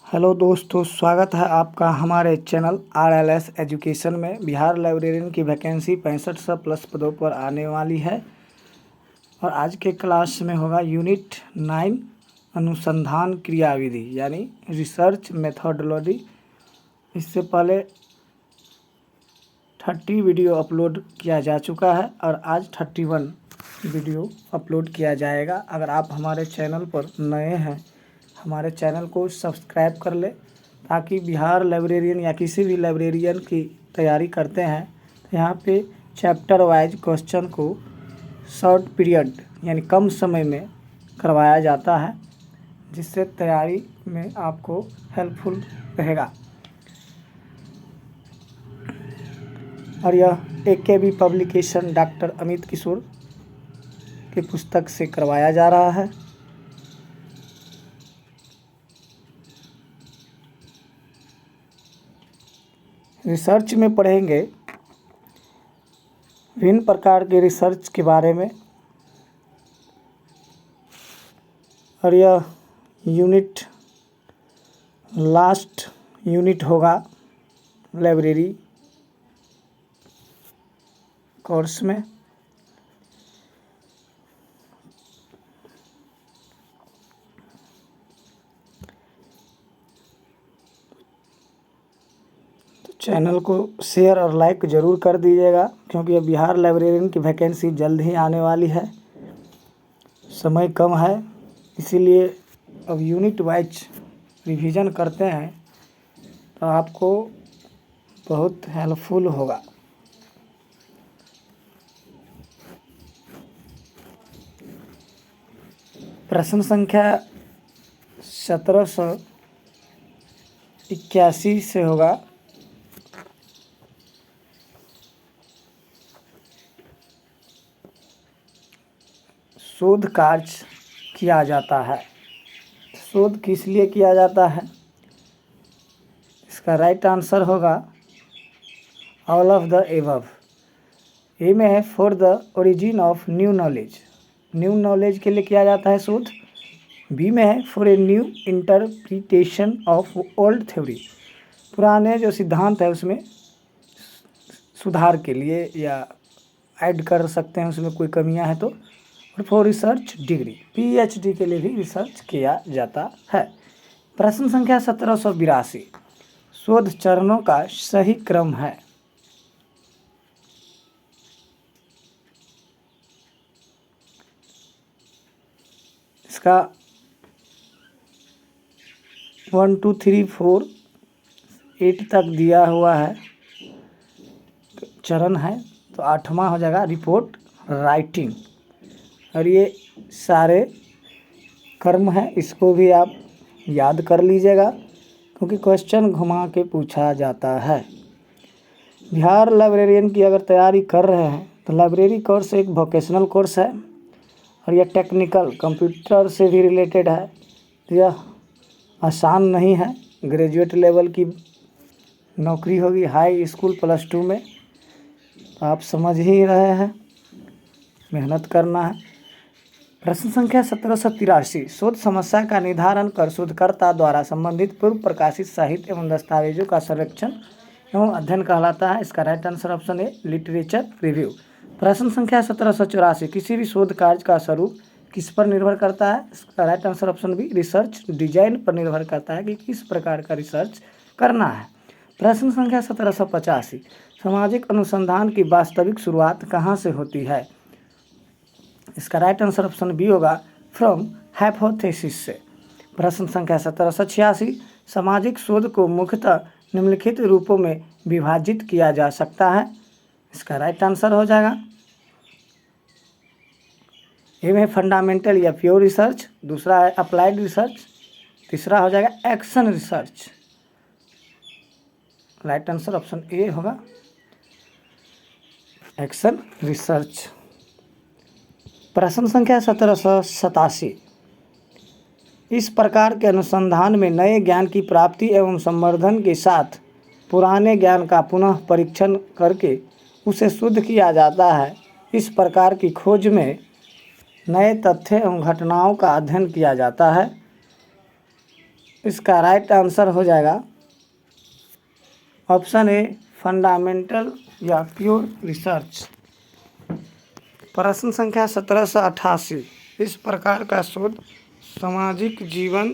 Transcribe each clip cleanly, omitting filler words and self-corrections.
Hello दोस्तों, स्वागत है आपका हमारे चैनल RLS एजुकेशन में। बिहार लाइब्रेरियन की वैकेंसी 6500 प्लस पदों पर आने वाली है और आज के क्लास में होगा यूनिट 9 अनुसंधान क्रियाविधि यानी रिसर्च मेथोडोलॉजी। इससे पहले 30 वीडियो अपलोड किया जा चुका है और आज 31 वीडियो अपलोड किया जाएगा। अगर आप हमारे चैनल पर नए हैं, हमारे चैनल को सब्सक्राइब कर ले ताकि बिहार लाइब्रेरियन या किसी भी लाइब्रेरियन की तैयारी करते हैं तो यहाँ पे चैप्टर वाइज क्वेश्चन को शॉर्ट पीरियड यानी कम समय में करवाया जाता है, जिससे तैयारी में आपको हेल्पफुल रहेगा। और यह AKB पब्लिकेशन डॉक्टर अमित किशोर की पुस्तक से करवाया जा रहा है। रिसर्च में पढ़ेंगे विभिन्न प्रकार के रिसर्च के बारे में और यह यूनिट लास्ट यूनिट होगा लाइब्रेरी कोर्स में। चैनल को शेयर और लाइक ज़रूर कर दीजिएगा क्योंकि अब बिहार लाइब्रेरियन की वैकेंसी जल्द ही आने वाली है। समय कम है, इसीलिए अब यूनिट वाइज रिवीजन करते हैं तो आपको बहुत हेल्पफुल होगा। प्रश्न संख्या 1781 से होगा। शोध कार्य किया जाता है। शोध किस लिए किया जाता है? इसका राइट आंसर होगा ऑल ऑफ द एबव। ए में है for the origin of new knowledge, new knowledge के लिए किया जाता है शोध। बी में है for a new interpretation of old theory, पुराने जो सिद्धांत है उसमें सुधार के लिए या ऐड कर सकते हैं, उसमें कोई कमियां हैं तो। और फॉर रिसर्च डिग्री, PhD के लिए भी रिसर्च किया जाता है। प्रश्न संख्या 1782 शोध चरणों का सही क्रम है। इसका 1 2 3 4 8 तक दिया हुआ है चरण है, तो 8वां हो जाएगा रिपोर्ट राइटिंग। और ये सारे कर्म हैं, इसको भी आप याद कर लीजिएगा क्योंकि क्वेश्चन घुमा के पूछा जाता है। बिहार लाइब्रेरियन की अगर तैयारी कर रहे हैं तो लाइब्रेरी कोर्स एक वोकेशनल कोर्स है और यह टेक्निकल कंप्यूटर से भी रिलेटेड है। यह आसान नहीं है, ग्रेजुएट लेवल की नौकरी होगी हाई स्कूल +2 में, तो आप समझ ही रहे हैं, मेहनत करना है। प्रश्न संख्या 1783 शोध समस्या का निर्धारण कर शोधकर्ता द्वारा संबंधित पूर्व प्रकाशित साहित्य एवं दस्तावेजों का संरक्षण एवं अध्ययन कहलाता है। इसका right answer option A literature review. प्रश्न संख्या 1784 किसी भी शोध कार्य का स्वरूप किस पर निर्भर करता है? इसका right answer option B research design पर निर्भर करता है कि किस प्रकार का रिसर्च करना है। प्रश्न संख्या 1785 सामाजिक अनुसंधान की वास्तविक शुरुआत कहाँ से होती है? इसका राइट आंसर ऑप्शन बी होगा फ्रॉम हाइपोथेसिस से। प्रश्न संख्या 1786 सामाजिक शोध को मुख्यतः निम्नलिखित रूपों में विभाजित किया जा सकता है। इसका राइट आंसर हो जाएगा ए में फंडामेंटल या प्योर रिसर्च, दूसरा है अप्लाइड रिसर्च, तीसरा हो जाएगा action research. Right answer option A होगा एक्शन रिसर्च। प्रश्न संख्या 1787 इस प्रकार के अनुसंधान में नए ज्ञान की प्राप्ति एवं संवर्धन के साथ पुराने ज्ञान का पुनः परीक्षण करके उसे शुद्ध किया जाता है। इस प्रकार की खोज में नए तथ्य एवं घटनाओं का अध्ययन किया जाता है। इसका राइट आंसर हो जाएगा ऑप्शन ए फंडामेंटल या प्योर रिसर्च। प्रश्न संख्या 1788। इस प्रकार का शोध सामाजिक जीवन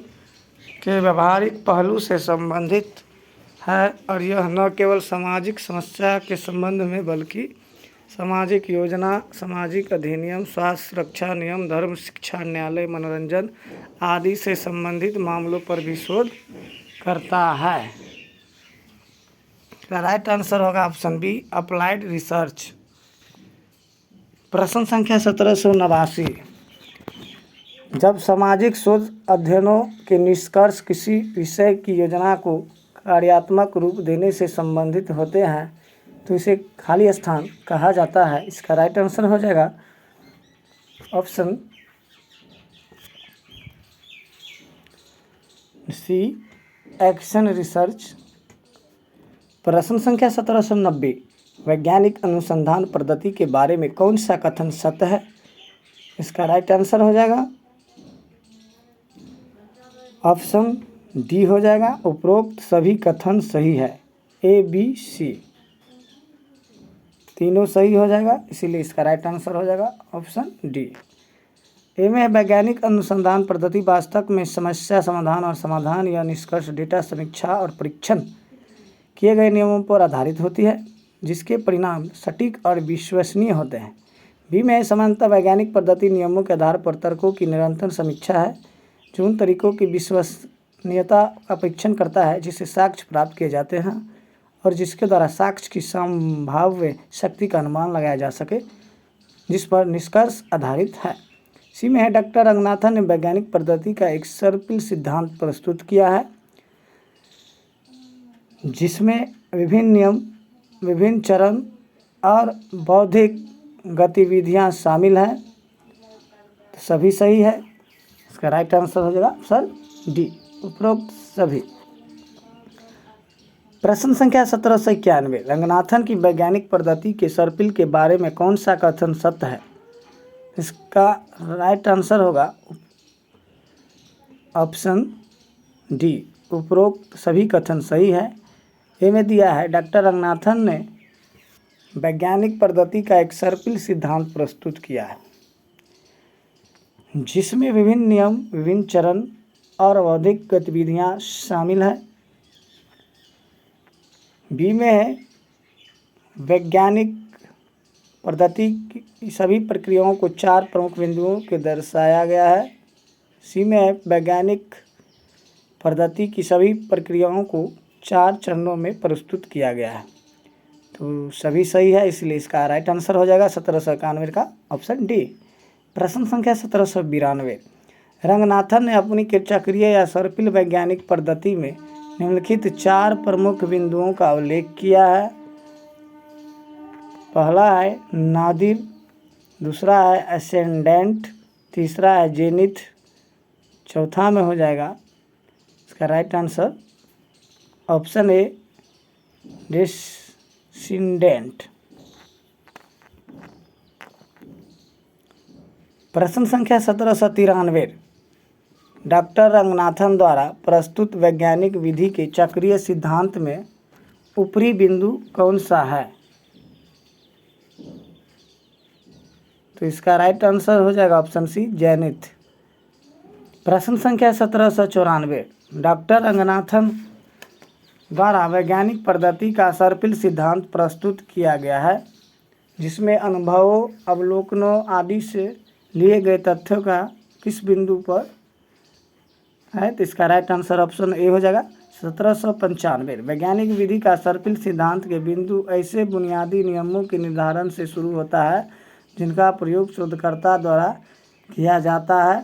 के व्यवहारिक पहलू से संबंधित है और यह न केवल सामाजिक समस्या के संबंध में बल्कि सामाजिक योजना, सामाजिक अधिनियम, स्वास्थ्य सुरक्षा नियम, धर्म, शिक्षा, न्यायालय, मनोरंजन आदि से संबंधित मामलों पर भी शोध करता है। इसका राइट आंसर होगा ऑप्शन बी अप्लाइड रिसर्च। प्रश्न संख्या 1789। जब सामाजिक शोध अध्ययनों के निष्कर्ष किसी विषय की योजना को कार्यात्मक रूप देने से संबंधित होते हैं तो इसे खाली स्थान कहा जाता है। इसका राइट आंसर हो जाएगा ऑप्शन सी एक्शन रिसर्च। प्रश्न संख्या 1790। वैज्ञानिक अनुसंधान पद्धति के बारे में कौन सा कथन सत्य है? इसका राइट आंसर हो जाएगा ऑप्शन डी हो जाएगा उपरोक्त सभी कथन सही है। ए बी सी तीनों सही हो जाएगा, इसीलिए इसका राइट आंसर हो जाएगा ऑप्शन डी। ए में वैज्ञानिक अनुसंधान पद्धति वास्तव में समस्या समाधान और समाधान या निष्कर्ष डेटा समीक्षा और परीक्षण किए गए नियमों पर आधारित होती है जिसके परिणाम सटीक और विश्वसनीय होते हैं। बी में सामान्यतः वैज्ञानिक पद्धति नियमों के आधार पर तर्कों की निरंतर समीक्षा है जो उन तरीकों की विश्वसनीयता का परीक्षण करता है जिससे साक्ष्य प्राप्त किए जाते हैं और जिसके द्वारा साक्ष्य की संभाव्य शक्ति का अनुमान लगाया जा सके जिस पर निष्कर्ष आधारित है। सी में है डॉक्टर रंगनाथन ने वैज्ञानिक पद्धति का एक सर्पिल सिद्धांत प्रस्तुत किया है जिसमें विभिन्न नियम, विभिन्न चरण और बौद्धिक गतिविधियां शामिल हैं। तो सभी सही है, इसका राइट आंसर हो जाएगा ऑप्शन डी उपरोक्त सभी। प्रश्न संख्या 1791। रंगनाथन की वैज्ञानिक पद्धति के सर्पिल के बारे में कौन सा कथन सत्य है? इसका राइट आंसर होगा ऑप्शन डी उपरोक्त सभी कथन सही है। ए में दिया है डॉक्टर रंगनाथन ने वैज्ञानिक पद्धति का एक सर्पिल सिद्धांत प्रस्तुत किया है जिसमें विभिन्न नियम, विभिन्न चरण और बौद्धिक गतिविधियां शामिल हैं। बी में है वैज्ञानिक पद्धति की सभी प्रक्रियाओं को 4 प्रमुख बिंदुओं के दर्शाया गया है। सी में है वैज्ञानिक पद्धति की सभी प्रक्रियाओं को 4 चरणों में प्रस्तुत किया गया है। तो सभी सही है, इसलिए इसका राइट आंसर हो जाएगा 1791 का ऑप्शन डी। प्रश्न संख्या 1792। रंगनाथन ने अपनी चक्रीय या सर्पिल वैज्ञानिक पद्धति में निम्नलिखित 4 प्रमुख बिंदुओं का उल्लेख किया है। पहला है नादिर, दूसरा है असेंडेंट, तीसरा है जेनिथ, चौथा में हो जाएगा इसका राइट आंसर ऑप्शन ए डिसेंडेंट। प्रश्न संख्या 1793। डॉक्टर रंगनाथन द्वारा प्रस्तुत वैज्ञानिक विधि के चक्रीय सिद्धांत में ऊपरी बिंदु कौन सा है? तो इसका राइट आंसर हो जाएगा ऑप्शन सी जेनिथ। प्रश्न संख्या 1794। डॉक्टर रंगनाथन द्वारा वैज्ञानिक पद्धति का सर्पिल सिद्धांत प्रस्तुत किया गया है जिसमें अनुभवों, अवलोकनों आदि से लिए गए तथ्यों का किस बिंदु पर है? तो इसका राइट आंसर ऑप्शन ए हो जाएगा 1795। वैज्ञानिक विधि का सर्पिल सिद्धांत के बिंदु ऐसे बुनियादी नियमों के निर्धारण से शुरू होता है जिनका प्रयोग शोधकर्ता द्वारा किया जाता है।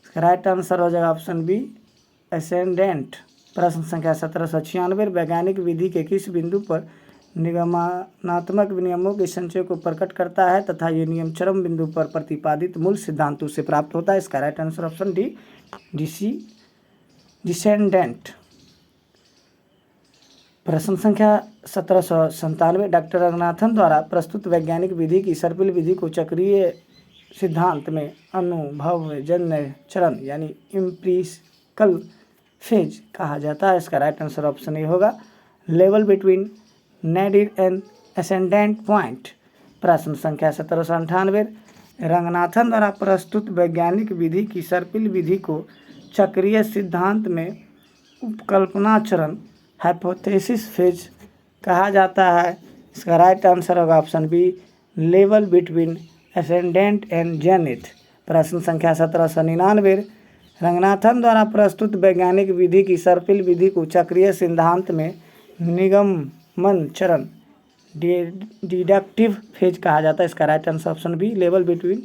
इसका राइट आंसर हो जाएगा ऑप्शन बी एसेंडेंट। प्रश्न संख्या 1796। वैज्ञानिक विधि के किस बिंदु पर निगमनात्मक नियमों के संचय को प्रकट करता है तथा ये नियम चरम बिंदु पर प्रतिपादित मूल सिद्धांतों से प्राप्त होता है? इसका right answer option D descendant. प्रश्न संख्या 1797। डॉक्टर रंगनाथन द्वारा प्रस्तुत वैज्ञानिक विधि की सर्पिल विधि को चक्रीय सिद्धांत में अनुभवजन्य चरण यानी एम्पिरिकल फेज कहा जाता है। इसका राइट आंसर ऑप्शन ए होगा level between nadir and ascendant point. प्रश्न संख्या 1798 रंगनाथन द्वारा प्रस्तुत वैज्ञानिक विधि की सर्पिल विधि को चक्रीय सिद्धांत में उपकल्पना चरण हाइपोथेसिस फेज कहा जाता है। इसका राइट आंसर होगा option B level between ascendant and zenith. प्रश्न संख्या 1799 रंगनाथन द्वारा प्रस्तुत वैज्ञानिक विधि की सर्पिल विधि को चक्रीय सिद्धांत में निगमन चरण डिडक्टिव फेज कहा जाता है। इसका right answer option B level between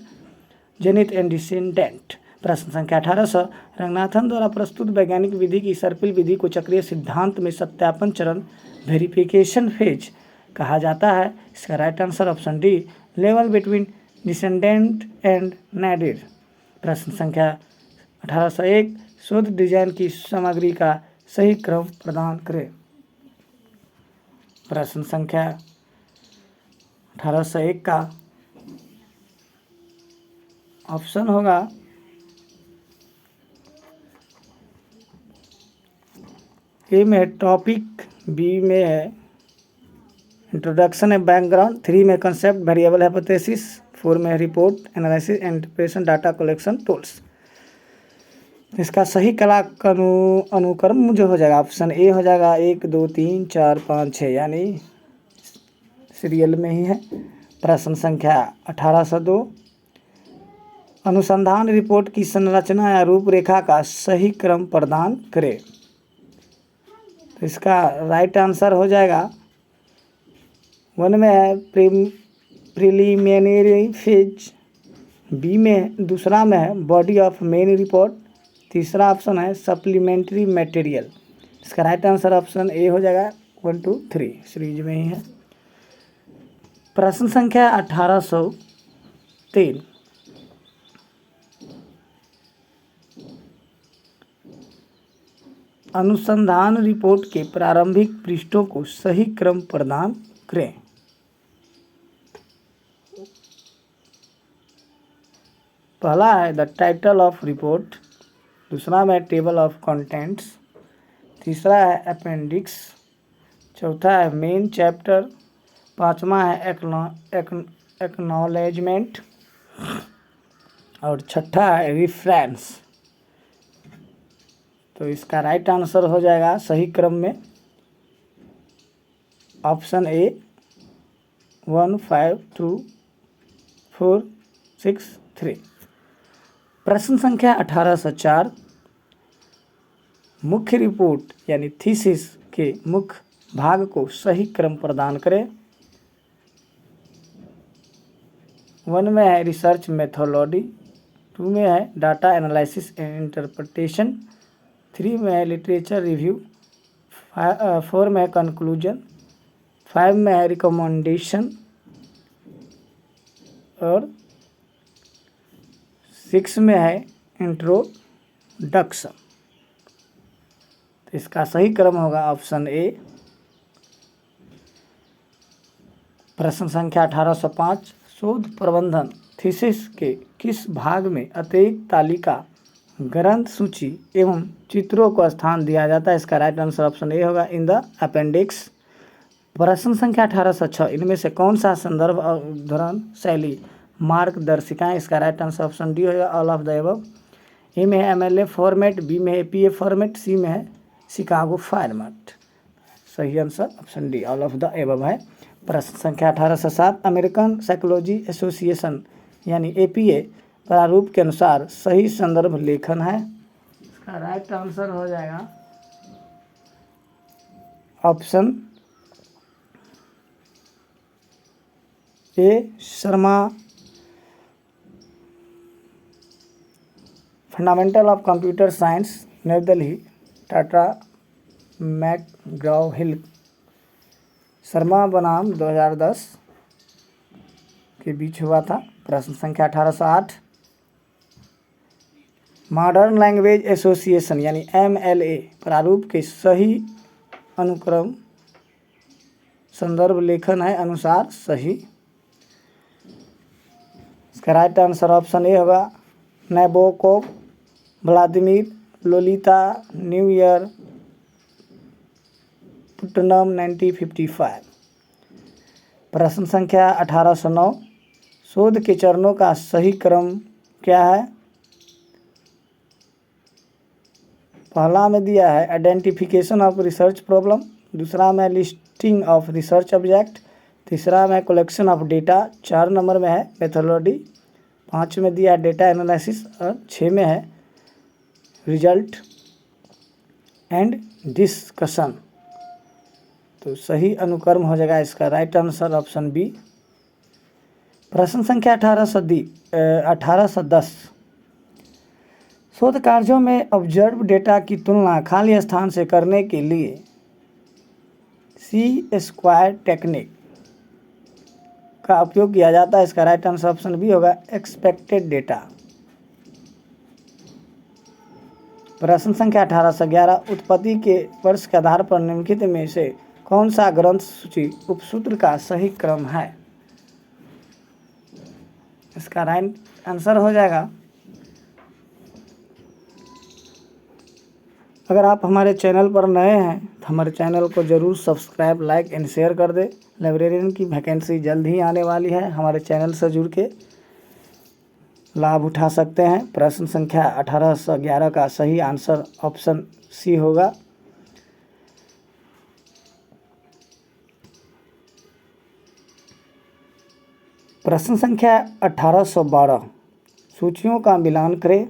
zenith and descendant. प्रश्न संख्या 1800 रंगनाथन द्वारा प्रस्तुत वैज्ञानिक विधि की सर्पिल विधि को चक्रीय सिद्धांत में सत्यापन चरण वेरिफिकेशन फेज कहा जाता है। इसका right answer option D level between descendant and nadir. प्रश्न संख्या 1801 शोध डिजाइन की सामग्री का सही क्रम प्रदान करें। प्रश्न संख्या 1801 का ऑप्शन होगा ए में है टॉपिक, बी में है इंट्रोडक्शन एंड बैकग्राउंड, 3 में कंसेप्ट वेरिएबल हाइपोथेसिस, 4 में है report analysis and interpretation data collection tools. इसका सही कला अनुक्रम जो हो जाएगा ऑप्शन ए हो जाएगा 1 2 3 4 5 6 यानी सीरियल में ही है। प्रश्न संख्या 1802 अनुसंधान रिपोर्ट की संरचना या रूपरेखा का सही क्रम प्रदान करें। तो इसका राइट आंसर हो जाएगा 1 में है प्रिलिमिनरी फेज, बी में दूसरा में है बॉडी ऑफ मेन रिपोर्ट, तीसरा ऑप्शन है सप्लीमेंट्री मटेरियल। इसका राइट आंसर ऑप्शन ए हो जाएगा 1 2 3 सीरीज में ही है। प्रश्न संख्या 1803 अनुसंधान रिपोर्ट के प्रारंभिक पृष्ठों को सही क्रम प्रदान करें। पहला है द टाइटल ऑफ रिपोर्ट, दूसरा में टेबल ऑफ कंटेंट्स, तीसरा है अपेंडिक्स, चौथा है मेन चैप्टर, पांचवा है एक्नॉलेजमेंट और छठा है रिफरेंस। तो इसका राइट आंसर हो जाएगा सही क्रम में ऑप्शन ए 1 5 2 4 6 3। प्रश्न संख्या 1804 मुख्य रिपोर्ट यानी थीसिस के मुख्य भाग को सही क्रम प्रदान करें। 1 में है रिसर्च मेथोडोलॉजी, 2 में है डाटा एनालिसिस एंड इंटरप्रिटेशन, 3 में है लिटरेचर रिव्यू, 4 में है कंक्लूजन, 5 में है रिकमेंडेशन और 6 में है इंट्रोडक्शन। तो इसका सही क्रम होगा ऑप्शन ए। प्रश्न संख्या 1805 शोध प्रबंधन थीसिस के किस भाग में अतिरिक्त तालिका, ग्रंथ सूची एवं चित्रों को स्थान दिया जाता है। इसका राइट आंसर ऑप्शन ए होगा इन द अपेंडिक्स। प्रश्न संख्या 1806 इनमें से कौन सा संदर्भ और उद्धरण शैली मार्गदर्शिकाएं। इसका राइट आंसर ऑप्शन डी होगा ऑल ऑफ द एबव। ए में है MLA फॉर्मेट, बी में है APA फॉर्मेट, सी में है शिकागो फॉर्मेट। सही answer option D all of the above है। प्रश्न संख्या 1807 अमेरिकन साइकोलॉजी एसोसिएशन यानी APA प्रारूप के अनुसार सही संदर्भ लेखन है। इसका राइट आंसर हो जाएगा option A Sharma fundamental of computer science नई दिल्ली, टाटा मैकग्राव-हिल, शर्मा बनाम 2010 के बीच हुआ था। प्रश्न संख्या 1808 मॉडर्न लैंग्वेज एसोसिएशन यानी MLA प्रारूप के सही अनुक्रम संदर्भ लेखन है अनुसार सही। इसका राइट आंसर ऑप्शन ए होगा नैबोकोव, व्लादिमीर लोलिता न्यू ईयर पुट्टनम 1955। प्रश्न संख्या 1809, शोध के चरणों का सही क्रम क्या है? पहला में दिया है आइडेंटिफिकेशन ऑफ रिसर्च प्रॉब्लम, दूसरा में लिस्टिंग ऑफ रिसर्च ऑब्जेक्ट, तीसरा में कलेक्शन ऑफ डेटा, 4 नंबर में है मेथोडोलॉजी, 5 में दिया डेटा एनालिसिस और 6 में है रिजल्ट एंड डिस्कशन। तो सही अनुक्रम हो जाएगा इसका राइट आंसर ऑप्शन बी। प्रश्न संख्या 1810, शोध कार्यों में ऑब्जर्व डेटा की तुलना खाली स्थान से करने के लिए सी स्क्वायर टेक्निक का उपयोग किया जाता है। इसका राइट आंसर ऑप्शन बी होगा एक्सपेक्टेड डेटा। प्रश्न संख्या 1811, उत्पत्ति के वर्ष के आधार पर निम्नलिखित में से कौन सा ग्रंथ सूची उपसूत्र का सही क्रम है? इसका राइट आंसर हो जाएगा, अगर आप हमारे चैनल पर नए हैं तो हमारे चैनल को ज़रूर सब्सक्राइब, लाइक एंड शेयर कर दें। लाइब्रेरियन की वैकेंसी जल्द ही आने वाली है, हमारे चैनल से जुड़ के लाभ उठा सकते हैं। प्रश्न संख्या 1811 का सही आंसर ऑप्शन सी होगा। प्रश्न संख्या 1812, सूचियों का मिलान करें।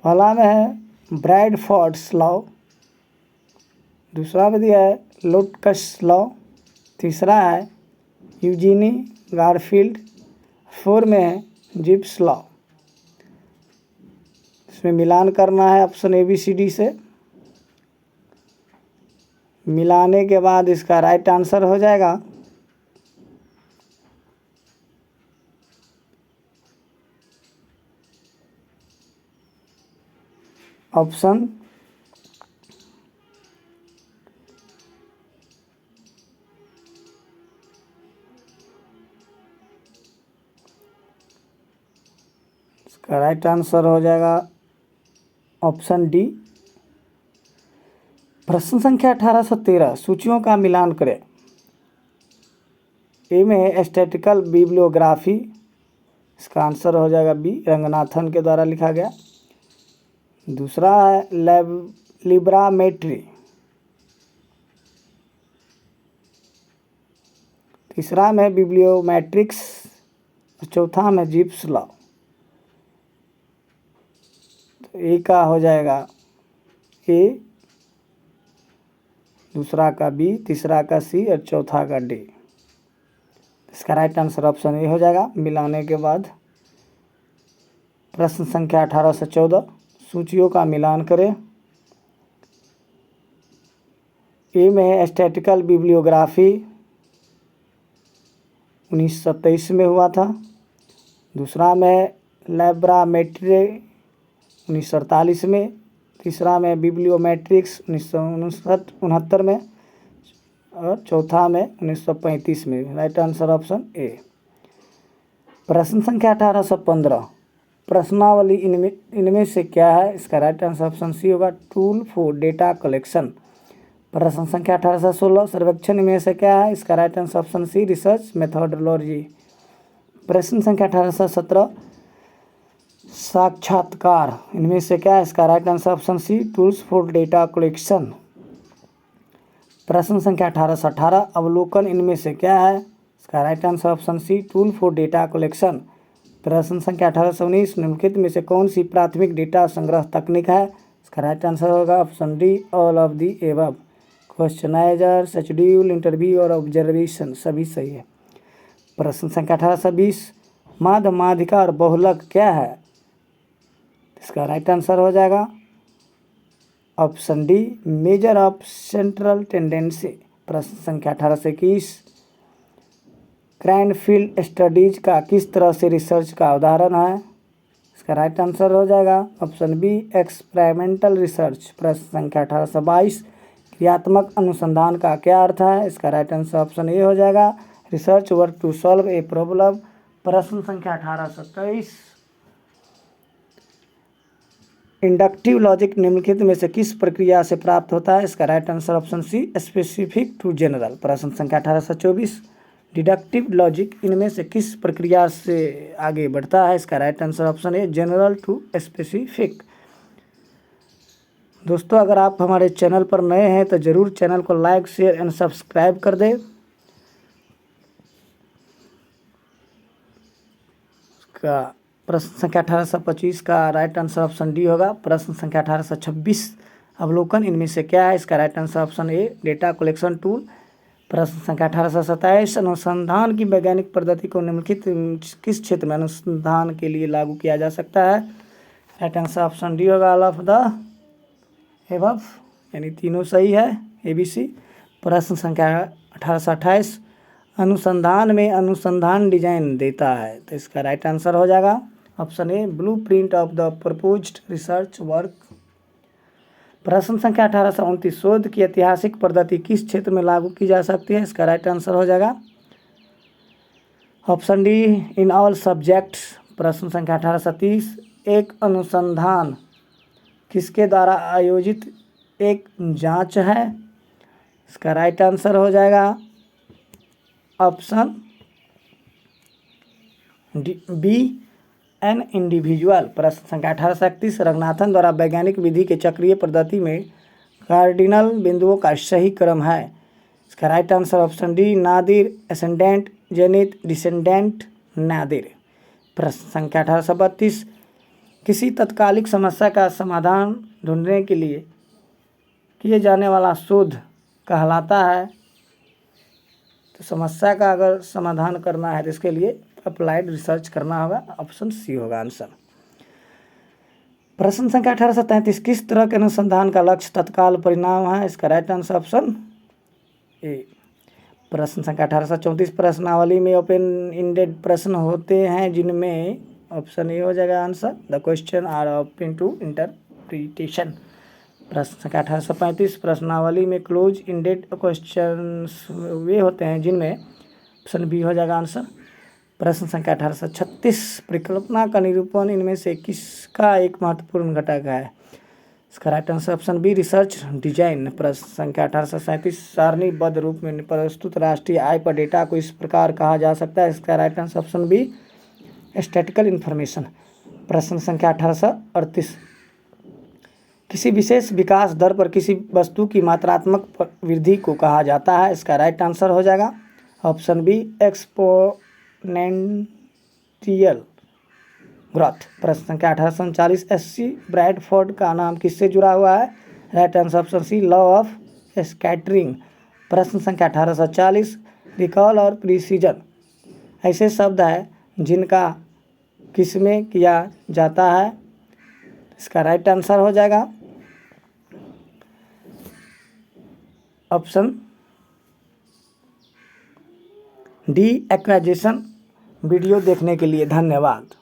पहला में है ब्रैडफोर्ड्स लॉ, दूसरा में दिया है लुटकस लॉ, तीसरा है यूजीनी गारफील्ड, 4 में है जिप्स लॉ। इसमें मिलान करना है option A B C D से। मिलाने के बाद इसका राइट आंसर हो जाएगा ऑप्शन इसका राइट आंसर हो जाएगा ऑप्शन डी। प्रश्न संख्या 1813, सूचियों का मिलान करें। ए में है स्टैटिकल बिब्लियोग्राफी, इसका आंसर हो जाएगा बी, रंगनाथन के द्वारा लिखा गया। दूसरा है लिब्रामेट्री, तीसरा में बिब्लियोमेट्रिक्स, चौथा में जिप्स लॉ। तो ए का हो जाएगा ए, दूसरा का बी, तीसरा का सी और चौथा का डी। इसका राइट आंसर ऑप्शन ए हो जाएगा मिलाने के बाद। प्रश्न संख्या 1814, सूचियों का मिलान करें। ए में है स्टैटिकल बिब्लियोग्राफी, 1923 में हुआ था। दूसरा में लैब्रामेट्री 1948 में, तीसरा में बिब्लियोमेट्रिक्स 1969 में और चौथा में 1935 में। राइट आंसर ऑप्शन ए। प्रश्न संख्या 1815, प्रश्नावली इनमें से क्या है? इसका राइट आंसर ऑप्शन सी होगा टूल फॉर डेटा कलेक्शन। प्रश्न संख्या 1816, सर्वेक्षण इनमें से क्या है? इसका right answer option C research methodology. प्रश्न संख्या 1817, साक्षात्कार इनमें से क्या है? इसका right answer option C tools for data collection. प्रश्न संख्या 1818, अवलोकन इनमें से क्या है? इसका right answer option C tool for data collection. प्रश्न संख्या 1819, निम्नलिखित में से कौन सी प्राथमिक डेटा संग्रह तकनीक है? इसका राइट आंसर होगा option D all of the above. Questionnaire, schedule, interview और ऑब्जर्वेशन सभी सही है। प्रश्न संख्या 1820, माध्य, माध्यिका और बहुलक क्या है? इसका राइट आंसर हो जाएगा option D measure of central tendency. प्रश्न संख्या 1821, क्रैनफील्ड स्टडीज का किस तरह से रिसर्च का उदाहरण है? इसका राइट आंसर हो जाएगा ऑप्शन बी एक्सपेरिमेंटल रिसर्च। प्रश्न संख्या 1822, क्रियात्मक अनुसंधान का क्या अर्थ है? इसका राइट आंसर ऑप्शन ए हो जाएगा research work to solve a problem. प्रश्न संख्या 1823, इंडक्टिव लॉजिक निम्नलिखित में से किस प्रक्रिया से प्राप्त होता है? इसका right answer option C, specific to general. प्रश्न संख्या 1824, डिडक्टिव लॉजिक इनमें से किस प्रक्रिया से आगे बढ़ता है? इसका right answer option A, general to specific. दोस्तों, अगर आप हमारे चैनल पर नए हैं तो ज़रूर चैनल को लाइक, शेयर एंड सब्सक्राइब कर दें। का प्रश्न संख्या 1825 का राइट आंसर ऑप्शन डी होगा। प्रश्न संख्या 1826, अवलोकन इनमें से क्या है? इसका राइट आंसर ऑप्शन ए, डेटा कलेक्शन टूल। प्रश्न संख्या 1827, अनुसंधान की वैज्ञानिक पद्धति को निम्नलिखित किस क्षेत्र में अनुसंधान के लिए लागू किया जा सकता है? राइट आंसर ऑप्शन डी होगा, ऑल ऑफ द एबव, यानी तीनों सही है, ABC। प्रश्न संख्या 1828, अनुसंधान में अनुसंधान डिजाइन देता है, तो इसका राइट आंसर हो जाएगा option A, blueprint of the proposed research work. प्रश्न संख्या 1829, शोध की ऐतिहासिक पद्धति किस क्षेत्र में लागू की जा सकती है? इसका राइट आंसर हो जाएगा option D, in all subjects. प्रश्न संख्या 1830, एक अनुसंधान किसके द्वारा आयोजित एक जांच है? इसका राइट आंसर हो जाएगा ऑप्शन बी, एन इंडिविजुअल। प्रश्न संख्या 1831, रंगनाथन द्वारा वैज्ञानिक विधि के चक्रीय पद्धति में कार्डिनल बिंदुओं का सही क्रम है? इसका right answer option D, Nadir, ascendant, zenith, descendant, Nadir. प्रश्न संख्या 1832, किसी तत्कालिक समस्या का समाधान ढूंढने के लिए किए जाने वाला शोध कहलाता है? तो समस्या का अगर समाधान करना है तो इसके लिए अप्लाइड रिसर्च करना होगा, ऑप्शन सी होगा आंसर। प्रश्न संख्या 1833, किस तरह के अनुसंधान का लक्ष्य तत्काल परिणाम है? इसका राइट आंसर ऑप्शन ए। प्रश्न संख्या 1834, प्रश्नावली में ओपन इंडेड प्रश्न होते हैं जिनमें, ऑप्शन ए हो जाएगा answer, the question are open to interpretation. प्रश्न संख्या 1835, प्रश्नावली में क्लोज इंडेड क्वेश्चन वे होते हैं जिनमें, ऑप्शन बी हो जाएगा आंसर। प्रश्न संख्या 1836, परिकल्पना का निरूपण इनमें से किसका एक महत्वपूर्ण घटक है? इसका right answer option B, research design. प्रश्न संख्या 1837, सारणीबद्ध रूप में प्रस्तुत राष्ट्रीय आय पर डेटा को इस प्रकार कहा जा सकता है? इसका right answer option B, statical information. प्रश्न संख्या 1838, किसी विशेष विकास दर पर किसी वस्तु की मात्रात्मक वृद्धि को कहा जाता है? इसका राइट आंसर हो जाएगा ऑप्शन बी, एक्सपोनेंशियल ग्रोथ। प्रश्न संख्या 1839, SC ब्रैडफोर्ड का नाम किससे जुड़ा हुआ है? Right answer option C, law of scattering. प्रश्न संख्या 1840, रिकॉल और प्रिसीजन ऐसे शब्द हैं जिनका किसमें किया जाता है? इसका राइट आंसर हो जाएगा ऑप्शन डी, एक्वाइजेशन। वीडियो देखने के लिए धन्यवाद।